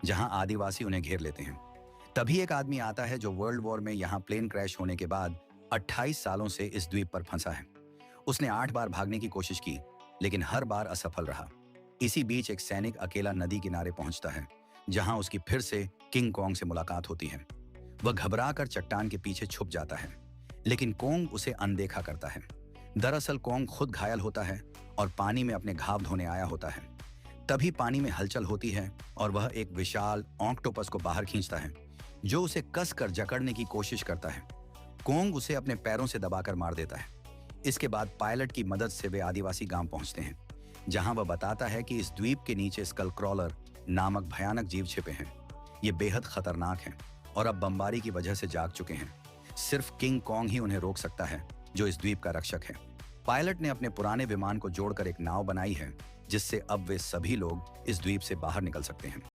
जहां आदिवासी उन्हें घेर लेते हैं। तभी एक आदमी आता है जो वर्ल्ड वॉर में यहाँ प्लेन क्रैश होने के बाद 28 सालों से इस द्वीप पर फंसा है। उसने 8 बार भागने की कोशिश की, लेकिन हर बार असफल रहा। इसी बीच एक सैनिक अकेला नदी किनारे पहुंचता है, जहां उसकी फिर से किंग कॉन्ग से मुलाकात होती है। वह घबराकर चट्टान के पीछे छुप जाता है, लेकिन कॉन्ग उसे अनदेखा करता है। दरअसल कॉन्ग खुद घायल होता है और पानी में अपने घाव धोने आया होता है। तभी पानी में हलचल होती है और वह एक विशाल ऑक्टोपस को बाहर खींचता है, जो उसे कसकर जकड़ने की कोशिश करता है। कॉन्ग उसे अपने पैरों से दबाकर मार देता है। इसके बाद पायलट की मदद से वे आदिवासी गांव पहुंचते हैं, जहां वह बताता है कि इस द्वीप के नीचे स्कल क्रॉलर नामक भयानक जीव छिपे हैं। ये बेहद खतरनाक हैं और अब बमबारी की वजह से जाग चुके हैं। सिर्फ किंग कॉन्ग ही उन्हें रोक सकता है, जो इस द्वीप का रक्षक है। पायलट ने अपने पुराने विमान को जोड़कर एक नाव बनाई है, जिससे अब वे सभी लोग इस द्वीप से बाहर निकल सकते हैं।